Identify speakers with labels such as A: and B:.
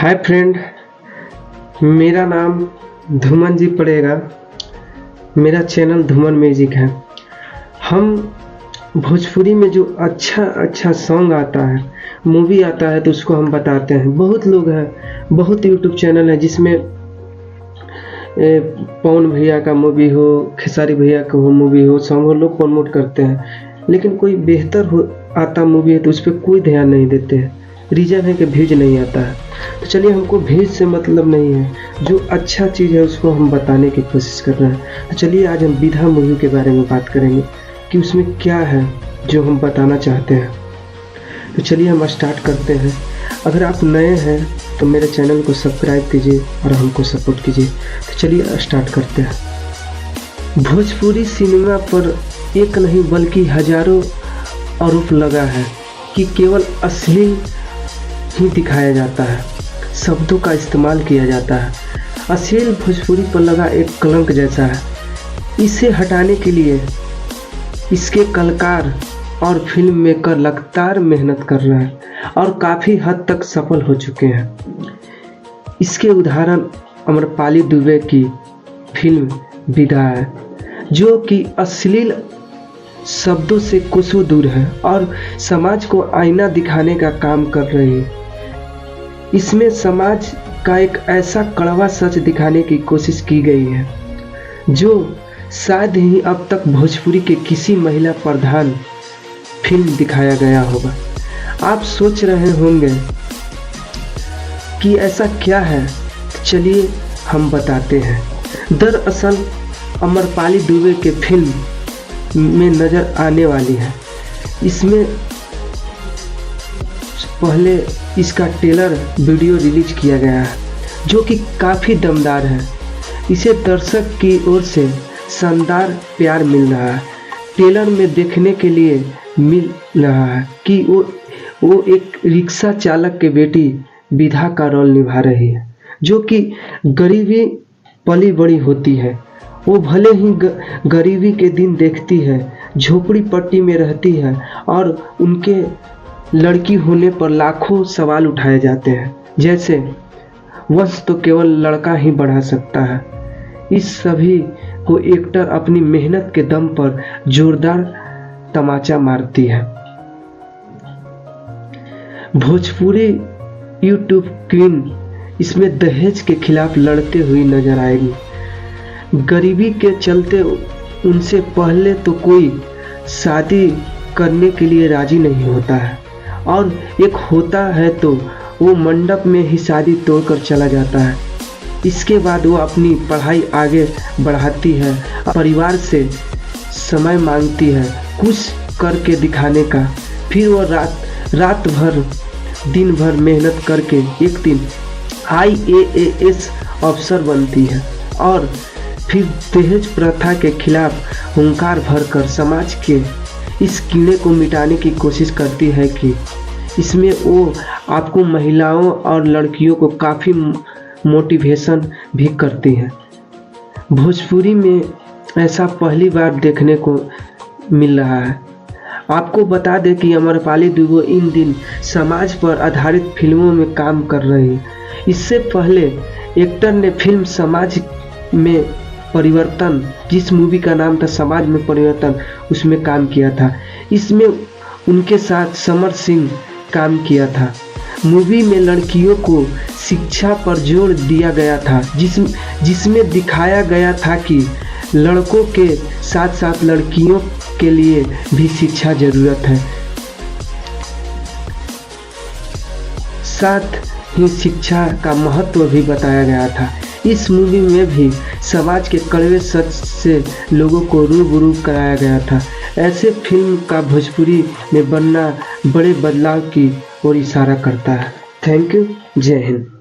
A: Hi friend, मेरा नाम धूमन जी पड़ेगा। मेरा चैनल धूमन म्यूजिक है। हम भोजपुरी में जो अच्छा सॉन्ग आता है, मूवी आता है, तो उसको हम बताते हैं। बहुत लोग हैं, बहुत यूट्यूब चैनल है जिसमें पवन भैया का मूवी हो, खेसारी भैया का हो मूवी हो, सॉन्ग हो, लोग प्रमोट करते हैं। लेकिन कोई बेहतर हो आता मूवी है तो उस पर कोई ध्यान नहीं देते हैं। रीज़न है कि व्यूज नहीं आता है। तो चलिए, हमको व्यूज से मतलब नहीं है, जो अच्छा चीज़ है उसको हम बताने की कोशिश कर रहे हैं। तो चलिए, आज हम विधा मूवी के बारे में बात करेंगे कि उसमें क्या है जो हम बताना चाहते हैं। तो चलिए हम स्टार्ट करते हैं। अगर आप नए हैं तो मेरे चैनल को सब्सक्राइब कीजिए और हमको सपोर्ट कीजिए। तो चलिए स्टार्ट करते हैं। भोजपुरी सिनेमा पर एक नहीं बल्कि हजारों आरोप लगा है कि केवल अश्लील ही दिखाया जाता है, शब्दों का इस्तेमाल किया जाता है। अश्लील भोजपुरी पर लगा एक कलंक जैसा है। इसे हटाने के लिए इसके कलाकार और फिल्म मेकर लगातार मेहनत कर रहे हैं और काफ़ी हद तक सफल हो चुके हैं। इसके उदाहरण अमरपाली दुबे की फिल्म विधा है, जो कि अश्लील शब्दों से कोसों दूर है और समाज को आईना दिखाने का काम कर रही है। इसमें समाज का एक ऐसा कड़वा सच दिखाने की कोशिश की गई है जो शायद ही अब तक भोजपुरी के किसी महिला प्रधान फिल्म दिखाया गया होगा। आप सोच रहे होंगे कि ऐसा क्या है, तो चलिए हम बताते हैं। दरअसल अमरपाली दुबे के फिल्म में नज़र आने वाली है। इसमें पहले इसका ट्रेलर वीडियो रिलीज किया गया है, जो कि काफ़ी दमदार है। इसे दर्शक की ओर से शानदार प्यार मिल रहा है। ट्रेलर में देखने के लिए मिल रहा है कि वो एक रिक्शा चालक की बेटी विधा का रोल निभा रही है, जो कि गरीबी पली बड़ी होती है। वो भले ही गरीबी के दिन देखती है, झोपड़ी पट्टी में रहती है और उनके लड़की होने पर लाखों सवाल उठाए जाते हैं, जैसे वंश तो केवल लड़का ही बढ़ा सकता है। इस सभी को एक्टर अपनी मेहनत के दम पर जोरदार तमाचा मारती है। भोजपुरी यूट्यूब क्वीन इसमें दहेज के खिलाफ लड़ते हुए नजर आएगी। गरीबी के चलते उनसे पहले तो कोई शादी करने के लिए राजी नहीं होता है, और एक होता है तो वो मंडप में ही शादी तोड़कर चला जाता है। इसके बाद वो अपनी पढ़ाई आगे बढ़ाती है, परिवार से समय मांगती है कुछ करके दिखाने का। फिर वो रात भर दिन भर मेहनत करके एक दिन IAS अफसर बनती है और फिर दहेज प्रथा के खिलाफ हुंकार भरकर समाज के इस कीड़े को मिटाने की कोशिश करती है। कि इसमें वो आपको महिलाओं और लड़कियों को काफ़ी मोटिवेशन भी करती है। भोजपुरी में ऐसा पहली बार देखने को मिल रहा है। आपको बता दें कि अमरपाली दुबे इन दिन समाज पर आधारित फिल्मों में काम कर रही है। इससे पहले एक्टर ने फिल्म समाज में परिवर्तन, जिस मूवी का नाम था समाज में परिवर्तन, उसमें काम किया था। इसमें उनके साथ समर सिंह काम किया था। मूवी में लड़कियों को शिक्षा पर जोर दिया गया था, जिसमें दिखाया गया था कि लड़कों के साथ साथ लड़कियों के लिए भी शिक्षा जरूरत है। साथ ही शिक्षा का महत्व भी बताया गया था। इस मूवी में भी समाज के कड़वे सच से लोगों को रूबरू कराया गया था। ऐसे फिल्म का भोजपुरी में बनना बड़े बदलाव की ओर इशारा करता है। Thank you. जय हिंद।